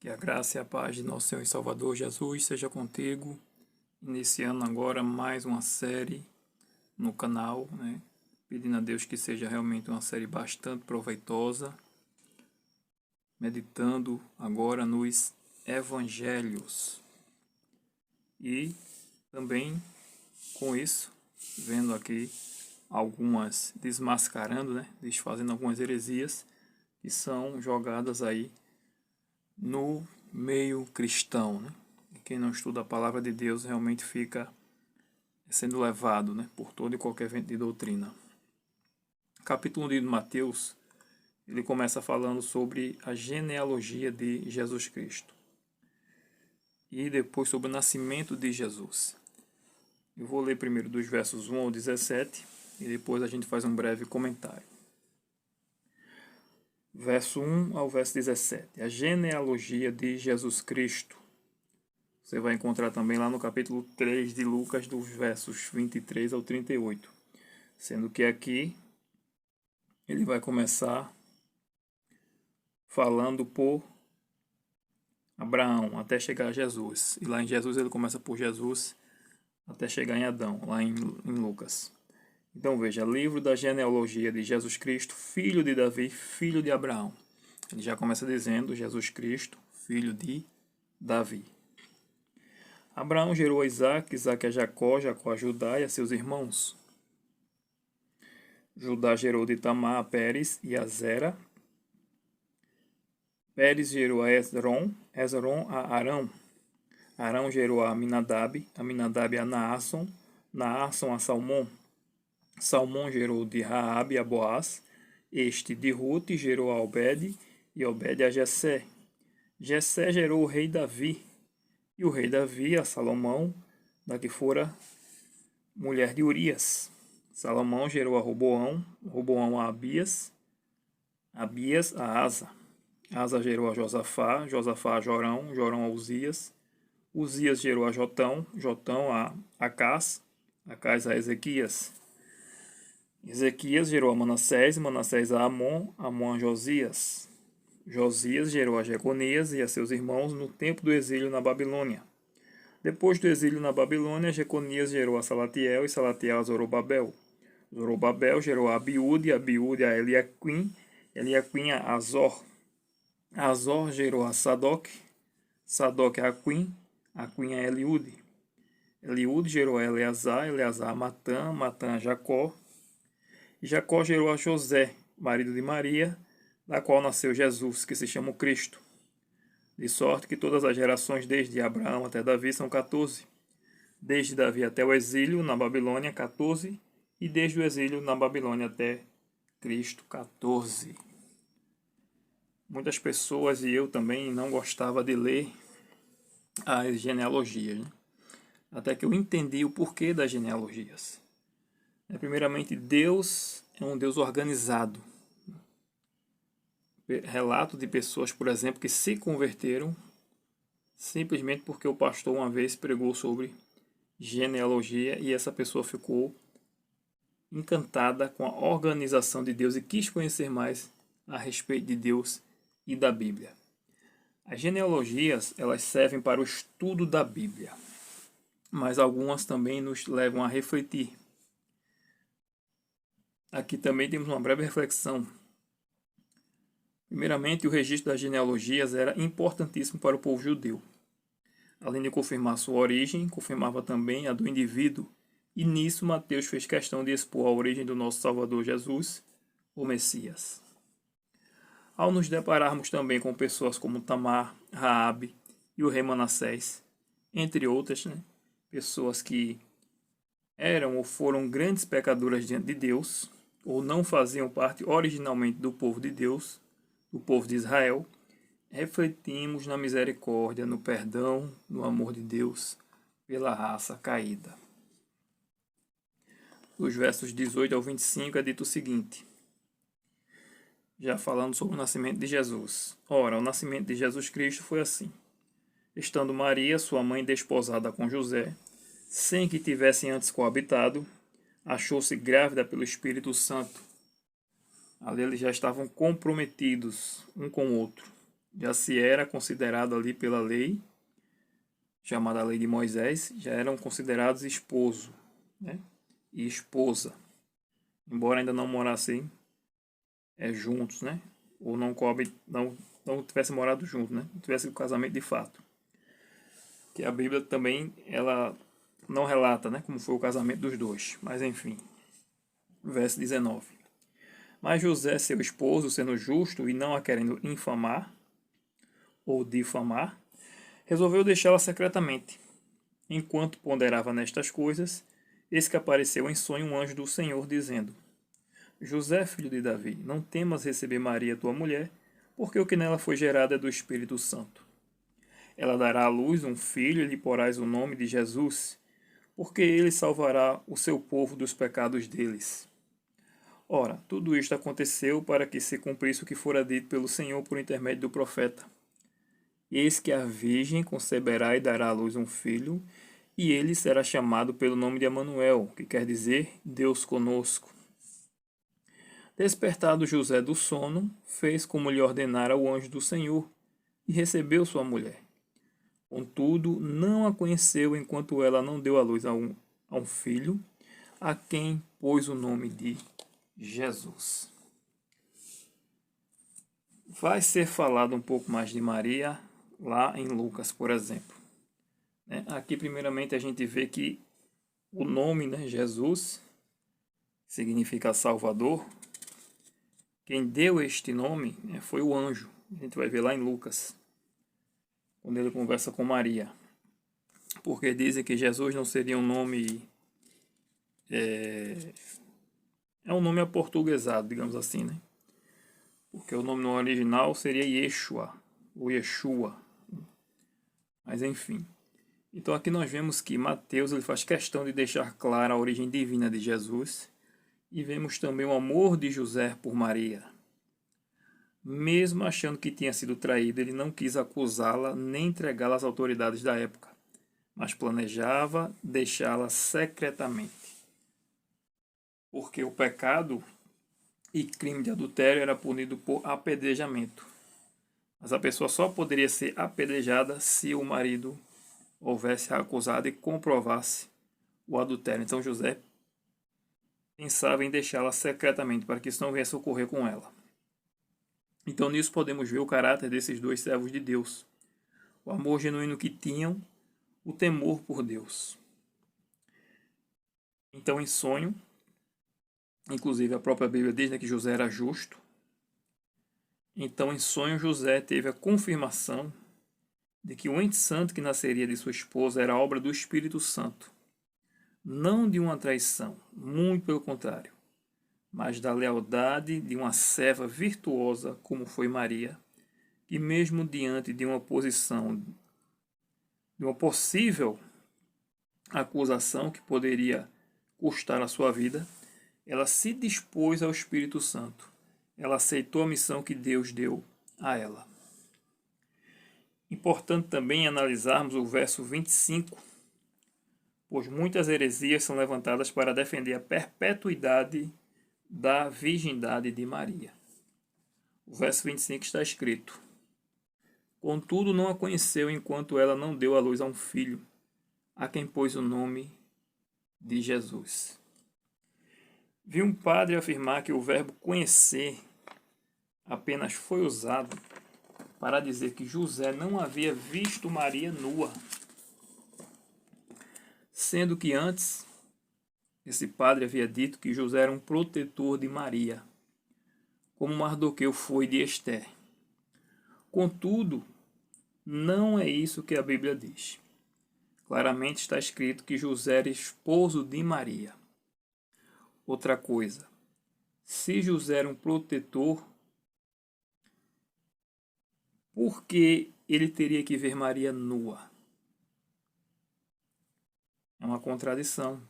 Que a graça e a paz de nosso Senhor e Salvador Jesus seja contigo, iniciando agora mais uma série no canal, né? Pedindo a Deus que seja realmente uma série bastante proveitosa, meditando agora nos Evangelhos. E também com isso, vendo aqui algumas desmascarando, né? Desfazendo algumas heresias que são jogadas aí no meio cristão, né? E quem não estuda a palavra de Deus realmente fica sendo levado, né, por todo e qualquer vento de doutrina. Capítulo 1 de Mateus, ele começa falando sobre a genealogia de Jesus Cristo. E depois sobre o nascimento de Jesus. Eu vou ler primeiro dos versos 1 ao 17 e depois a gente faz um breve comentário. Verso 1 ao verso 17. A genealogia de Jesus Cristo. Você vai encontrar também lá no capítulo 3 de Lucas, dos versos 23 ao 38. Sendo que aqui ele vai começar falando por Abraão até chegar a Jesus. E lá em Jesus ele começa por Jesus até chegar em Adão, lá em Lucas. Então veja, livro da genealogia de Jesus Cristo, filho de Davi, filho de Abraão. Ele já começa dizendo Jesus Cristo, filho de Davi. Abraão gerou a Isaac, Isaac a Jacó, Jacó a Judá e a seus irmãos. Judá gerou de Tamar a Pérez e a Zera. Pérez gerou a Esrom, Esrom a Arão. Arão gerou a Aminadab, Aminadab a Naasson, Naasson a Salmão. Salmão gerou de Raabe a Boaz, este de Rute gerou a Obed, e Obed a Jessé. Jessé gerou o rei Davi, e o rei Davi a Salomão, da que fora mulher de Urias. Salomão gerou a Roboão, Roboão a Abias, Abias a Asa. Asa gerou a Josafá, Josafá a Jorão, Jorão a Uzias. Uzias gerou a Jotão, Jotão a Acás, Acás a Ezequias. Ezequias gerou a Manassés, Manassés a Amon, Amon a Josias. Josias gerou a Jeconias e a seus irmãos no tempo do exílio na Babilônia. Depois do exílio na Babilônia, Jeconias gerou a Salatiel e Salatiel a Zorobabel. Zorobabel gerou a Abiúde, Abiúde a Eliaquim, Eliaquim a Azor. Azor gerou a Sadoc, Sadoc a Aquim, Aquim a Eliúde. Eliúde gerou a Eleazar, Eleazar a Matã, Matã a Jacó. E Jacó gerou a José, marido de Maria, da qual nasceu Jesus, que se chama o Cristo. De sorte que todas as gerações desde Abraão até Davi são 14. Desde Davi até o exílio na Babilônia, 14. E desde o exílio na Babilônia até Cristo, 14. Muitas pessoas, e eu também, não gostava de ler as genealogias, né? Até que eu entendi o porquê das genealogias. Primeiramente, Deus é um Deus organizado. Relato de pessoas, por exemplo, que se converteram simplesmente porque o pastor uma vez pregou sobre genealogia e essa pessoa ficou encantada com a organização de Deus e quis conhecer mais a respeito de Deus e da Bíblia. As genealogias, elas servem para o estudo da Bíblia, mas algumas também nos levam a refletir. Aqui também temos uma breve reflexão. Primeiramente, o registro das genealogias era importantíssimo para o povo judeu. Além de confirmar sua origem, confirmava também a do indivíduo, e nisso Mateus fez questão de expor a origem do nosso Salvador Jesus, o Messias. Ao nos depararmos também com pessoas como Tamar, Raabe e o rei Manassés, entre outras, pessoas que eram ou foram grandes pecadoras diante de Deus, ou não faziam parte originalmente do povo de Deus, do povo de Israel, refletimos na misericórdia, no perdão, no amor de Deus pela raça caída. Dos versos 18 ao 25 é dito o seguinte, já falando sobre o nascimento de Jesus. Ora, o nascimento de Jesus Cristo foi assim. Estando Maria, sua mãe, desposada com José, sem que tivessem antes coabitado, achou-se grávida pelo Espírito Santo. Ali eles já estavam comprometidos um com o outro. já se era considerado ali pela lei, chamada Lei de Moisés, já eram considerados esposo, né? E esposa, embora ainda não morassem juntos, né? Ou não tivessem morado juntos, né? Não tivesse o casamento de fato. Que a Bíblia também, ela não relata, né? Como foi o casamento dos dois. Mas enfim, verso 19. Mas José, seu esposo, sendo justo e não a querendo infamar ou difamar, resolveu deixá-la secretamente. Enquanto ponderava nestas coisas, eis que apareceu em sonho um anjo do Senhor, dizendo: José, filho de Davi, não temas receber Maria, tua mulher, porque o que nela foi gerado é do Espírito Santo. Ela dará à luz um filho e lhe porás o nome de Jesus, porque ele salvará o seu povo dos pecados deles. Ora, tudo isto aconteceu para que se cumprisse o que fora dito pelo Senhor por intermédio do profeta. Eis que a virgem conceberá e dará à luz um filho, e ele será chamado pelo nome de Emanuel, que quer dizer Deus conosco. Despertado José do sono, fez como lhe ordenara o anjo do Senhor, e recebeu sua mulher. Contudo, não a conheceu enquanto ela não deu à luz a um filho, a quem pôs o nome de Jesus. Vai ser falado um pouco mais de Maria lá em Lucas, por exemplo. Aqui, primeiramente, a gente vê que o nome, né, Jesus, significa Salvador. Quem deu este nome, né, foi o anjo. A gente vai ver lá em Lucas, quando ele conversa com Maria. Porque dizem que Jesus não seria um nome... É um nome aportuguesado, digamos assim, né? Porque o nome no original seria Yeshua, ou Yeshua. Mas enfim. Então aqui nós vemos que Mateus ele faz questão de deixar clara a origem divina de Jesus. E vemos também o amor de José por Maria. Mesmo achando que tinha sido traído, ele não quis acusá-la nem entregá-la às autoridades da época, mas planejava deixá-la secretamente. Porque o pecado e crime de adultério era punido por apedrejamento. Mas a pessoa só poderia ser apedrejada se o marido houvesse acusado e comprovasse o adultério. Então José pensava em deixá-la secretamente, para que isso não viesse a ocorrer com ela. Então nisso podemos ver o caráter desses dois servos de Deus. O amor genuíno que tinham, o temor por Deus. Então em sonho, inclusive a própria Bíblia diz, né, que José era justo. Então em sonho José teve a confirmação de que o ente santo que nasceria de sua esposa era obra do Espírito Santo. Não de uma traição, muito pelo contrário, mas da lealdade de uma serva virtuosa como foi Maria, que mesmo diante de uma posição, de uma possível acusação que poderia custar a sua vida, ela se dispôs ao Espírito Santo. Ela aceitou a missão que Deus deu a ela. Importante também analisarmos o verso 25, pois muitas heresias são levantadas para defender a perpetuidade da virgindade de Maria. O verso 25 está escrito: Contudo, não a conheceu enquanto ela não deu à luz a um filho, a quem pôs o nome de Jesus. Vi um padre afirmar que o verbo conhecer apenas foi usado para dizer que José não havia visto Maria nua, sendo que antes esse padre havia dito que José era um protetor de Maria, como Mardoqueu foi de Ester. Contudo, não é isso que a Bíblia diz. Claramente está escrito que José era esposo de Maria. Outra coisa, se José era um protetor, por que ele teria que ver Maria nua? É uma contradição.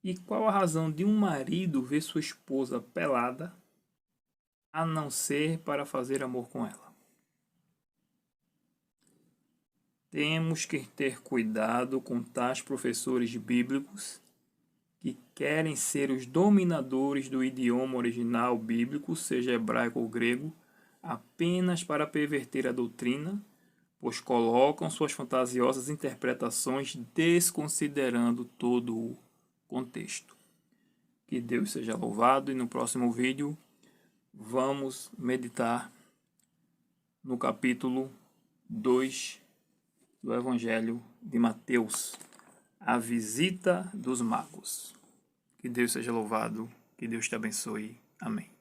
E qual a razão de um marido ver sua esposa pelada, a não ser para fazer amor com ela? Temos que ter cuidado com tais professores bíblicos que querem ser os dominadores do idioma original bíblico, seja hebraico ou grego, apenas para perverter a doutrina, pois colocam suas fantasiosas interpretações desconsiderando todo o contexto. Que Deus seja louvado, e no próximo vídeo vamos meditar no capítulo 2 do Evangelho de Mateus, a visita dos magos. Que Deus seja louvado, que Deus te abençoe. Amém.